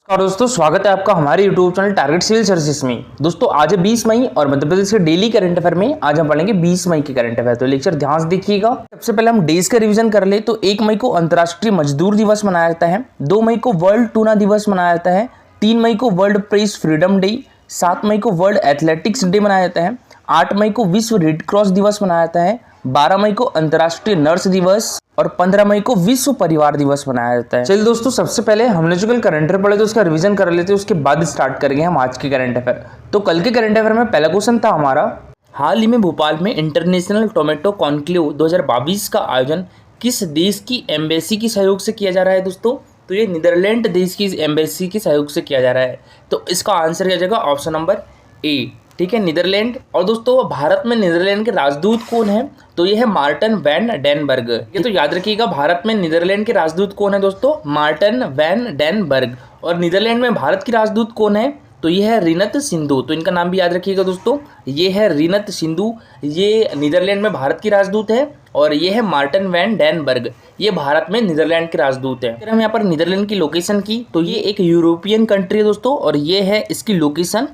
और दोस्तों स्वागत है आपका हमारे YouTube channel target civil services में। दोस्तों आज है 20 मई और मध्य प्रदेश के डेली करंट अफेयर में आज हम पढ़ेंगे 20 मई के करंट अफेयर। तो लेक्चर ध्यान से देखिएगा। सबसे पहले हम डेज का रिवीजन कर ले तो 1 मई को अंतर्राष्ट्रीय मजदूर दिवस मनाया जाता है, 2 मई को वर्ल्ड टूना दिवस मनाया जाता है, 3 मई को वर्ल्ड प्रेस फ्रीडम डे, 7 मई को वर्ल्ड एथलेटिक्स डे मनाया जाता है, 8 मई को विश्व रेड क्रॉस दिवस मनाया जाता है, 12 मई को अंतर्राष्ट्रीय नर्स दिवस और 15 मई को विश्व परिवार दिवस मनाया जाता है। चलिए दोस्तों सबसे पहले हमने जो कल करंट अफेयर पढ़े तो उसका रिवीजन कर लेते हैं, उसके बाद स्टार्ट करेंगे हम आज के करंट अफेयर। तो कल के करंट अफेयर में पहला क्वेश्चन था हमारा, हाल ही में भोपाल में इंटरनेशनल टोमेटो कॉन्क्लेव 2022 का आयोजन किस देश की एम्बेसी के सहयोग से किया जा रहा है दोस्तों? तो ये नीदरलैंड देश की एम्बेसी के सहयोग से किया जा रहा है। तो इसका आंसर क्या जाएगा? ऑप्शन नंबर ए, ठीक है, नीदरलैंड। और दोस्तों भारत में नीदरलैंड के राजदूत कौन है? तो ये है मार्टन वैन डेनबर्ग। ये तो याद रखिएगा, भारत में नीदरलैंड के राजदूत कौन है दोस्तों? Marten van Denberg. और नीदरलैंड में भारत की राजदूत कौन है? तो ये है रिनत सिंधु। तो इनका नाम भी याद रखिएगा दोस्तों, ये है रिनत सिंधु, ये नीदरलैंड में भारत की राजदूत है। और ये है मार्टन वैन डेनबर्ग, ये भारत में नीदरलैंड के राजदूत है। अगर हम यहाँ पर नीदरलैंड की लोकेशन की तो ये एक यूरोपियन कंट्री है दोस्तों, और ये है इसकी लोकेशन,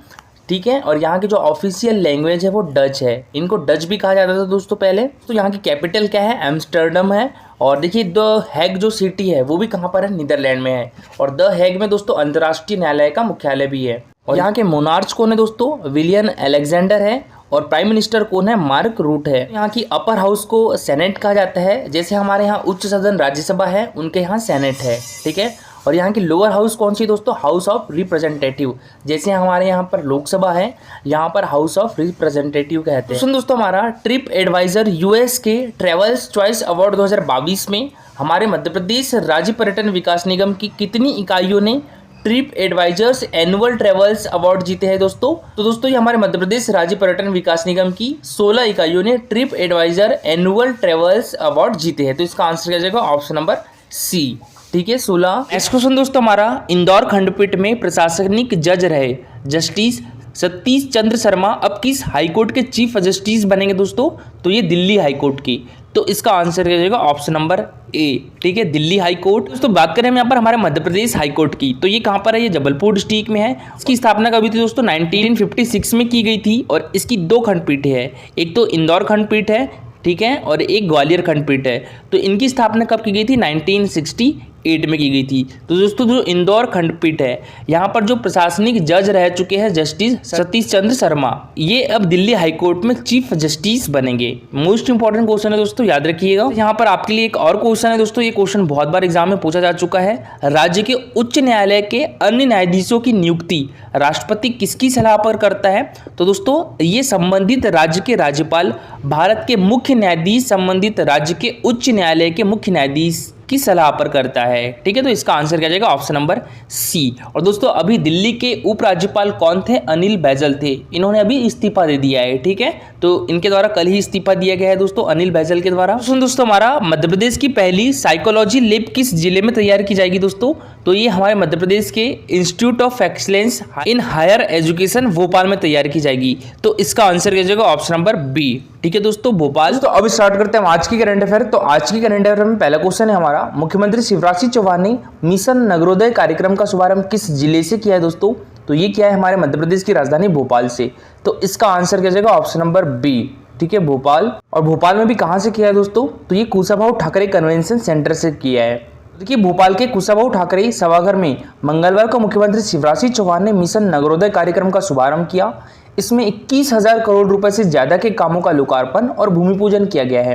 ठीक है। और यहाँ की जो ऑफिशियल लैंग्वेज है वो डच है, इनको डच भी कहा जाता था दोस्तों पहले। तो यहाँ की कैपिटल क्या है? एम्स्टर्डम है। और देखिए द हैग जो सिटी है वो भी कहाँ पर है? नीदरलैंड में है। और द हैग में दोस्तों अंतर्राष्ट्रीय न्यायालय का मुख्यालय भी है। और यहाँ के मोनार्च कौन है दोस्तों? विलियम अलेक्जेंडर है। और प्राइम मिनिस्टर कौन है? मार्क रूट है। यहाँ की अपर हाउस को सेनेट कहा जाता है, जैसे हमारे यहाँ उच्च सदन राज्यसभा है, उनके यहाँ सेनेट है, ठीक है। और यहाँ की लोअर हाउस कौन सी दोस्तों? हाउस ऑफ रिप्रेजेंटेटिव, जैसे हमारे यहाँ पर लोकसभा है, यहाँ पर हाउस ऑफ रिप्रेजेंटेटिव कहते हैं। दोस्तों हमारा ट्रिप एडवाइजर यूएस के ट्रेवल्स चॉइस अवार्ड 2022 में हमारे मध्य प्रदेश राज्य पर्यटन विकास निगम की कितनी इकाइयों ने TripAdvisor's annual travels award जीते हैं दोस्तों? तो दोस्तों ये हमारे मध्य प्रदेश राज्य पर्यटन विकास निगम की 16 इकाइयों ने TripAdvisor annual travels award जीते हैं। तो इसका आंसर क्या जाएगा? ऑप्शन नंबर सी, ठीक है, 16। नेक्स्ट क्वेश्चन दोस्तों हमारा, इंदौर खंडपीठ में प्रशासनिक जज रहे जस्टिस सतीश चंद्र शर्मा अब किस हाईकोर्ट के चीफ जस्टिस बनेंगे दोस्तों? तो ये दिल्ली हाईकोर्ट की। तो इसका आंसर क्या जाएगा? ऑप्शन नंबर ए, ठीक है, दिल्ली हाईकोर्ट। दोस्तों बात करें हम यहाँ पर हमारे मध्य प्रदेश हाईकोर्ट की, तो ये कहाँ पर है? ये जबलपुर डिस्ट्रिक्ट में है। इसकी स्थापना कभी थी दोस्तों? 1956 में की गई थी। और इसकी 2 खंडपीठ है, एक तो इंदौर खंडपीठ है, ठीक है, और एक ग्वालियर खंडपीठ है। तो इनकी स्थापना कब की गई थी? 1968 में की गई थी। तो दोस्तों जो इंदौर खंडपीठ है, यहाँ पर जो प्रशासनिक जज रह चुके हैं जस्टिस सतीश चंद्र शर्मा, ये अब दिल्ली हाईकोर्ट में चीफ जस्टिस बनेंगे। मोस्ट इंपॉर्टेंट क्वेश्चन है दोस्तों, याद रखिएगा। यहाँ पर आपके लिए एक और क्वेश्चन है दोस्तों, ये क्वेश्चन बहुत बार एग्जाम में पूछा जा चुका है। राज्य के उच्च न्यायालय के अन्य न्यायाधीशों की नियुक्ति राष्ट्रपति किसकी सलाह पर करता है? तो दोस्तों ये संबंधित राज्य के राज्यपाल भारत के मुख्य न्यायाधीश संबंधित राज्य के उच्च न्यायालय के मुख्य न्यायाधीश की सलाह पर करता है, ठीक है। तो इसका आंसर क्या जाएगा? Option number C. और दोस्तों अभी दिल्ली के उपराज्यपाल कौन थे? अनिल बैजल थे। इन्होंने अभी इस्तीफा दे दिया है, ठीक है। तो इनके द्वारा कल ही इस्तीफा दिया गया है दोस्तों, अनिल बैजल के द्वारा। दोस्तों हमारा मध्य प्रदेश की पहली साइकोलॉजी लैब किस जिले में तैयार की जाएगी दोस्तों? तो ये हमारे मध्य प्रदेश के institute of excellence in higher education Bhopal में तैयार की जाएगी। तो इसका आंसर क्या जाएगा? ऑप्शन नंबर बी, ठीक है दोस्तों, भोपाल। तो अब स्टार्ट करते हैं आज की करंट अफेयर। तो आज की करंट अफेयर में पहला क्वेश्चन है हमारा, मुख्यमंत्री शिवराज सिंह चौहान ने मिशन नगरोदय कार्यक्रम का शुभारंभ किस जिले से किया है दोस्तों? तो ये किया है हमारे मध्य प्रदेश की राजधानी भोपाल से। तो इसका आंसर क्या जाएगा? ऑप्शन नंबर बी, ठीक है, भोपाल। और भोपाल में भी कहां से किया है दोस्तों? तो ये कुशाभाऊ ठाकरे कन्वेंशन सेंटर से किया है। देखिए भोपाल के कुशाभाऊ ठाकरे सभागार में मंगलवार को मुख्यमंत्री शिवराज सिंह चौहान ने मिशन नगरोदय कार्यक्रम का शुभारंभ किया। इसमें 21,000 करोड़ रुपए से ज्यादा के कामों का लोकार्पण और भूमि पूजन किया गया है।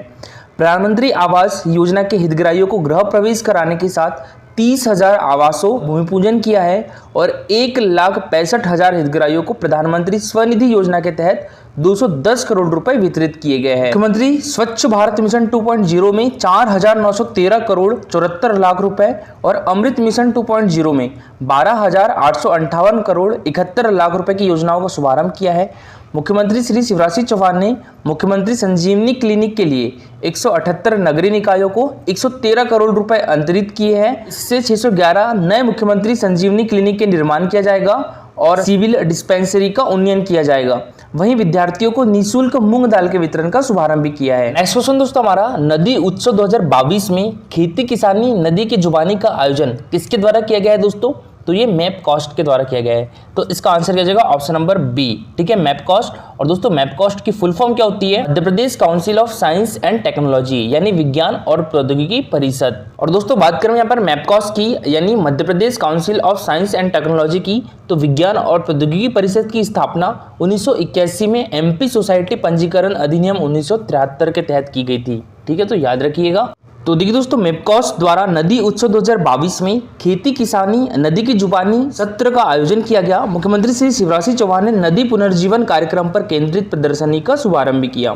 प्रधानमंत्री आवास योजना के हितग्राहियों को गृह प्रवेश कराने के साथ 30,000 आवासों भूमि पूजन किया है और 1,65,000 हितग्राहियों को प्रधानमंत्री स्वनिधि योजना के तहत 210 करोड़ रुपए वितरित किए गए हैं। मुख्यमंत्री स्वच्छ भारत मिशन 2.0 में 4,913 करोड़ 74 लाख रुपए और अमृत मिशन 2.0 में 12,858 करोड़ 71 लाख रुपए की योजनाओं का शुभारंभ किया है। मुख्यमंत्री श्री शिवराज सिंह चौहान ने मुख्यमंत्री संजीवनी क्लिनिक के लिए 178 नगरीय निकायों को 113 करोड़ रुपए अंतरित किए हैं। इससे 611 नए मुख्यमंत्री संजीवनी क्लिनिक के निर्माण किया जाएगा और सिविल डिस्पेंसरी का उन्नयन किया जाएगा। वहीं विद्यार्थियों को निःशुल्क मूंग दाल के वितरण का शुभारंभ भी किया है। नेक्स्ट क्वेश्चन दोस्तों हमारा, नदी उत्सव 2022 में खेती किसानी नदी की जुबानी का आयोजन किसके द्वारा किया गया है दोस्तों? तो ये मैप कॉस्ट के द्वारा किया गया है। तो इसका आंसर क्या जाएगा? ऑप्शन नंबर बी, ठीक है, मैप कॉस्ट। और दोस्तों मैप कॉस्ट की फुल फॉर्म क्या होती है? Madhya Pradesh Council of Science and Technology, यानी विज्ञान और प्रौद्योगिकी परिषद। और दोस्तों बात करें यहाँ पर मैप कॉस्ट की, यानी Madhya Pradesh Council of Science and Technology की, तो विज्ञान और प्रौद्योगिकी परिषद की स्थापना 1981 में एमपी सोसाइटी पंजीकरण अधिनियम 1973 के तहत की गई थी, ठीक है, तो याद रखिएगा। तो देखिए दोस्तों, मैपकॉस्ट द्वारा नदी उत्सव 2022 में खेती किसानी नदी की जुबानी सत्र का आयोजन किया गया। मुख्यमंत्री श्री शिवराज सिंह चौहान ने नदी पुनर्जीवन कार्यक्रम पर केंद्रित प्रदर्शनी का शुभारंभ किया।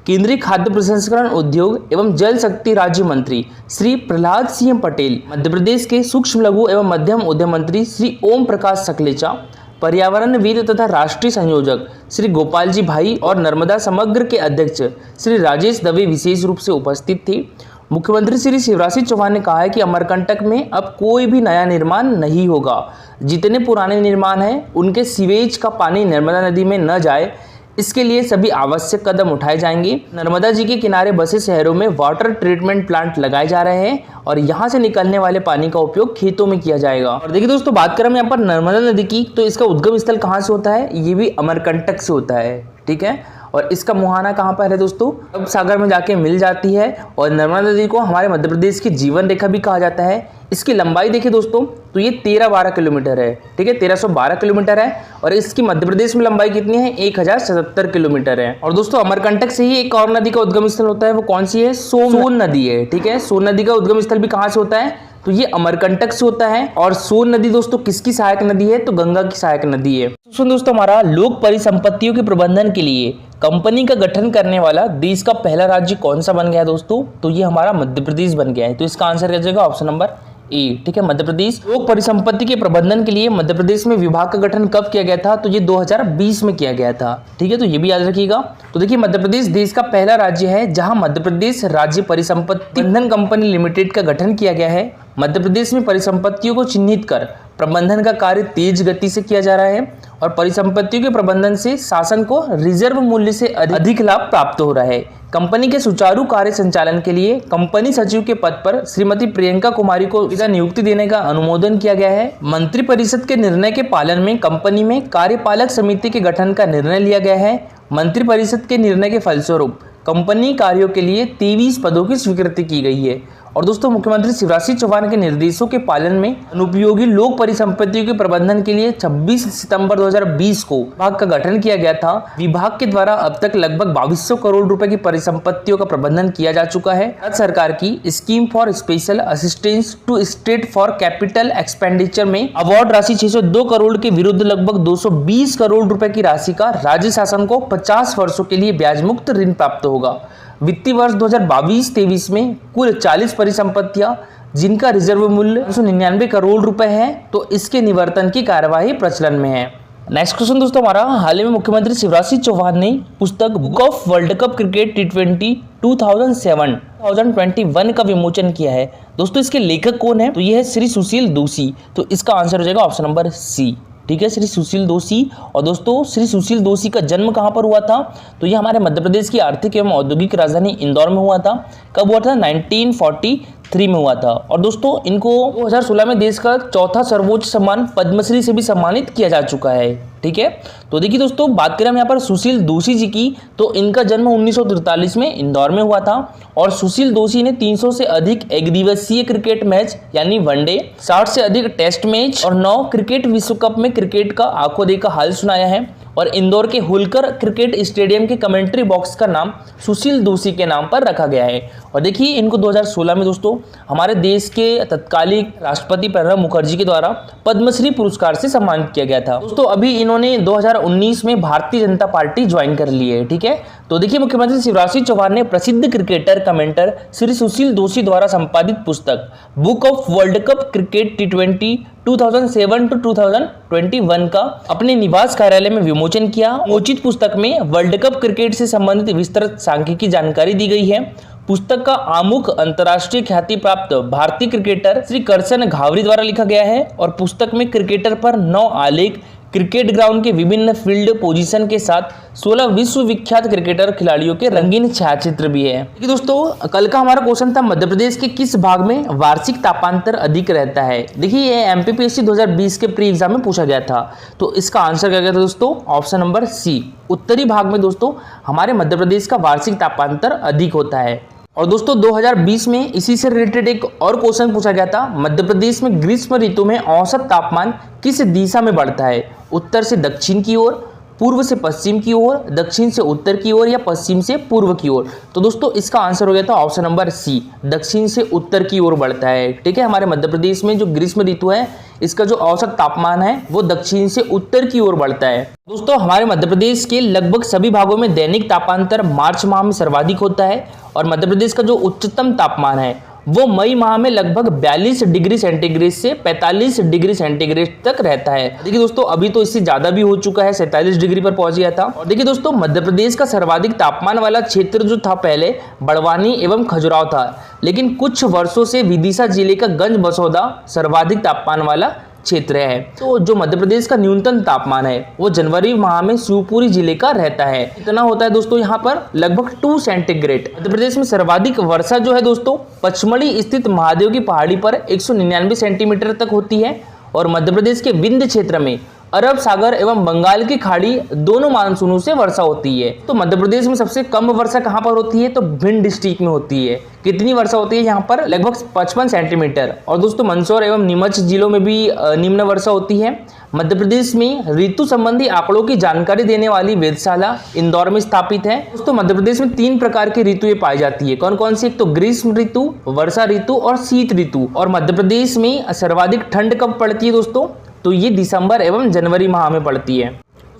केंद्रीय खाद्य प्रसंस्करण उद्योग एवं जल शक्ति राज्य मंत्री श्री प्रहलाद सिंह पटेल, मध्य प्रदेश के सूक्ष्म लघु एवं मध्यम उद्यम मंत्री श्री ओम प्रकाश सकलेचा, पर्यावरणविद तथा राष्ट्रीय संयोजक श्री गोपाल जी भाई और नर्मदा समग्र के अध्यक्ष श्री राजेश दवे विशेष रूप से उपस्थित थे। मुख्यमंत्री श्री शिवराज सिंह चौहान ने कहा है कि अमरकंटक में अब कोई भी नया निर्माण नहीं होगा। जितने पुराने निर्माण हैं उनके सीवेज का पानी नर्मदा नदी में न जाए, इसके लिए सभी आवश्यक कदम उठाए जाएंगे। नर्मदा जी के किनारे बसे शहरों में वाटर ट्रीटमेंट प्लांट लगाए जा रहे हैं और यहाँ से निकलने वाले पानी का उपयोग खेतों में किया जाएगा। और देखिए दोस्तों, बात करें यहाँ पर नर्मदा नदी की, तो इसका उद्गम स्थल कहाँ से होता है? ये भी अमरकंटक से होता है, ठीक है। और इसका मुहाना कहाँ पर है दोस्तों? अरब सागर में जाके मिल जाती है। और नर्मदा नदी को हमारे मध्य प्रदेश की जीवन रेखा भी कहा जाता है। इसकी लंबाई देखिए दोस्तों, तो ये 13-12 किलोमीटर है, ठीक है, 1312 किलोमीटर है। और इसकी मध्य प्रदेश में लंबाई कितनी है? 1077 किलोमीटर है। और दोस्तों अमरकंटक से ही एक और नदी का उद्गम स्थल होता है, वो कौन सी है? सोन नदी है, ठीक है। सोन नदी का उद्गम स्थल भी कहाँ से होता है? तो ये अमरकंटक से होता है। और सोन नदी दोस्तों किसकी सहायक नदी है? तो गंगा की सहायक नदी है। दोस्तों हमारा लोक परिसंपत्तियों के प्रबंधन के लिए कंपनी का गठन करने वाला देश का पहला राज्य कौन सा बन गया है दोस्तों? तो ये हमारा मध्य प्रदेश बन गया है। तो इसका आंसर क्या जाएगा? ऑप्शन नंबर ए, ठीक है, मध्य प्रदेश। लोक परिसंपत्ति के प्रबंधन के लिए मध्य प्रदेश में विभाग का गठन कब किया गया था? तो ये 2020 में किया गया था, ठीक है, तो ये भी याद रखिएगा। तो देखिए मध्य प्रदेश देश का पहला राज्य है जहां मध्य प्रदेश राज्य परिसंपत्ति प्रबंधन कंपनी लिमिटेड का गठन किया गया है। मध्य प्रदेश में परिसंपत्तियों को चिन्हित कर प्रबंधन का कार्य तेज गति से किया जा रहा है और परिसंपत्तियों के प्रबंधन से शासन को रिजर्व मूल्य से अधिक लाभ प्राप्त हो रहा है। कंपनी के सुचारू कार्य संचालन के लिए कंपनी सचिव के पद पर श्रीमती प्रियंका कुमारी को नियुक्ति देने का अनुमोदन किया गया है। मंत्रिपरिषद के निर्णय के पालन में कंपनी में कार्यपालक समिति के गठन का निर्णय लिया गया है। मंत्रिपरिषद के निर्णय के फलस्वरूप कंपनी कार्यों के लिए 23 पदों की स्वीकृति की गई है। और दोस्तों मुख्यमंत्री शिवराज सिंह चौहान के निर्देशों के पालन में अनुपयोगी लोक परिसंपत्तियों के प्रबंधन के लिए 26 सितंबर 2020 को विभाग का गठन किया गया था। विभाग के द्वारा अब तक लगभग 2200 करोड़ रुपए की परिसंपत्तियों का प्रबंधन किया जा चुका है। राज्य सरकार की scheme for special assistance to state for capital expenditure में अवार्ड राशि 602 करोड़ के विरुद्ध लगभग 220 करोड़ रुपए की राशि का राज्य शासन को 50 वर्षों के लिए ब्याज मुक्त ऋण प्राप्त होगा। वित्तीय वर्ष 2022-23 में कुल 40 परिसंपत्तियां जिनका रिजर्व मूल्य 299 करोड़ रुपए है, तो इसके निवर्तन की कार्यवाही प्रचलन में है। नेक्स्ट क्वेश्चन दोस्तों हमारा, हाल ही में मुख्यमंत्री शिवराज सिंह चौहान ने पुस्तक book of world cup cricket T20 2007-2021 का विमोचन किया है। दोस्तों इसके लेखक कौन है? तो यह है श्री सुशील दोषी। तो इसका आंसर हो जाएगा ऑप्शन नंबर सी, ठीक है, श्री सुशील दोषी। और दोस्तों श्री सुशील दोषी का जन्म कहाँ पर हुआ था? तो ये हमारे मध्य प्रदेश की आर्थिक एवं औद्योगिक राजधानी इंदौर में हुआ था। कब हुआ था? 1943 में हुआ था। और दोस्तों इनको 2016 में देश का चौथा सर्वोच्च सम्मान पद्मश्री से भी सम्मानित किया जा चुका है, ठीक है। तो देखिए दोस्तों, बात करें हम यहाँ पर सुशील दोषी जी की, तो इनका जन्म 1943 में इंदौर में हुआ था। और सुशील दोषी ने 300 से अधिक एक दिवसीय क्रिकेट मैच यानी वनडे, 60 से अधिक टेस्ट मैच और 9 क्रिकेट विश्व कप में क्रिकेट का आंखों देखा हाल सुनाया है। और इंदौर के होलकर क्रिकेट स्टेडियम के कमेंट्री बॉक्स का नाम सुशील दोषी के नाम पर रखा गया है। और देखिए इनको 2016 में दोस्तों हमारे देश के तत्कालीन राष्ट्रपति प्रणब मुखर्जी के द्वारा पद्मश्री पुरस्कार से सम्मानित किया गया था। दोस्तों अभी इन्होंने 2019 में भारतीय जनता पार्टी ज्वाइन कर ली है, ठीक है। तो देखिए मुख्यमंत्री शिवराज सिंह चौहान ने प्रसिद्ध क्रिकेटर कमेंटर श्री सुशील दोषी द्वारा संपादित पुस्तक book of world cup cricket T20 2007-2021 का अपने निवास कार्यालय में विमोचन किया। विमोचित पुस्तक में वर्ल्ड कप क्रिकेट से संबंधित विस्तृत सांख्यिकी जानकारी दी गई है। पुस्तक का आमुख अंतर्राष्ट्रीय ख्याति प्राप्त भारतीय क्रिकेटर श्री करसन घावरी द्वारा लिखा गया है। और पुस्तक में क्रिकेटर पर 9 आलेख क्रिकेट ग्राउंड के विभिन्न फील्ड पोजीशन के साथ 16 विश्व विख्यात क्रिकेटर खिलाड़ियों के रंगीन छायाचित्र भी है। देखिए दोस्तों, कल का हमारा क्वेश्चन था मध्य प्रदेश के किस भाग में वार्षिक तापांतर अधिक रहता है। देखिए ये एमपीपीएससी 2020 के प्री एग्जाम में पूछा गया था, तो इसका आंसर क्या गया था दोस्तों, ऑप्शन नंबर सी, उत्तरी भाग में दोस्तों हमारे मध्य प्रदेश का वार्षिक तापांतर अधिक होता है। और दोस्तों 2020 में इसी से रिलेटेड एक और क्वेश्चन पूछा गया था, मध्य प्रदेश में ग्रीष्म ऋतु में औसत तापमान किस दिशा में बढ़ता है, उत्तर से दक्षिण की ओर, पूर्व से पश्चिम की ओर, दक्षिण से उत्तर की ओर या पश्चिम से पूर्व की ओर। तो दोस्तों इसका आंसर हो गया था ऑप्शन नंबर सी, दक्षिण से उत्तर की ओर बढ़ता है। ठीक है, हमारे मध्य प्रदेश में जो ग्रीष्म ऋतु है इसका जो औसत तापमान है वो दक्षिण से उत्तर की ओर बढ़ता है। दोस्तों हमारे मध्य प्रदेश के लगभग सभी भागों में दैनिक तापांतर मार्च माह में सर्वाधिक होता है और मध्य प्रदेश का जो उच्चतम तापमान है वो मई माह में लगभग 42 डिग्री सेंटीग्रेड से 45 डिग्री सेंटीग्रेड तक रहता है। देखिए दोस्तों अभी तो इससे ज्यादा भी हो चुका है, 47 डिग्री पर पहुंच गया था। और देखिए दोस्तों मध्य प्रदेश का सर्वाधिक तापमान वाला क्षेत्र जो था पहले बड़वानी एवं खजुराहो था, लेकिन कुछ वर्षों से विदिशा जिले का गंज बसौदा सर्वाधिक तापमान वाला क्षेत्र है। तो जो मध्य प्रदेश का न्यूनतम तापमान है वो जनवरी माह में शिवपुरी जिले का रहता है। इतना होता है दोस्तों यहाँ पर लगभग 2 सेंटीग्रेड। मध्य प्रदेश में सर्वाधिक वर्षा जो है दोस्तों पचमढ़ी स्थित महादेव की पहाड़ी पर 199 सेंटीमीटर तक होती है और मध्य प्रदेश के विंध्य क्षेत्र में अरब सागर एवं बंगाल की खाड़ी दोनों मानसूनों से वर्षा होती है। तो मध्य प्रदेश में सबसे कम वर्षा कहाँ पर होती है, तो भिंड डिस्ट्रिक्ट में होती है। कितनी वर्षा होती है यहाँ पर, लगभग 55 सेंटीमीटर। और दोस्तों मंदसौर एवं नीमच जिलों में भी निम्न वर्षा होती है। मध्य प्रदेश में ऋतु संबंधी आंकड़ों की जानकारी देने वाली वेधशाला इंदौर में स्थापित है। दोस्तों मध्य प्रदेश में 3 प्रकार की ऋतुएं पाई जाती है। कौन कौन सी, एक तो ग्रीष्म ऋतु, वर्षा ऋतु और शीत ऋतु। और मध्य प्रदेश में सर्वाधिक ठंड कब पड़ती है दोस्तों, तो ये दिसंबर एवं जनवरी माह में पड़ती है।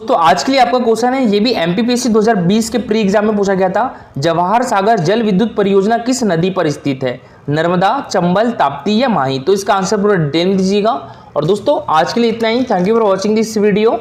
तो आज के लिए आपका क्वेश्चन है, ये भी एमपीपीएससी 2020 के प्री एग्जाम में पूछा गया था, जवाहर सागर जल विद्युत परियोजना किस नदी पर स्थित है, नर्मदा, चंबल, ताप्ती या माही। तो इसका आंसर पूरा डिटेल में दीजिएगा। और दोस्तों आज के लिए इतना ही। Thank you for watching this video.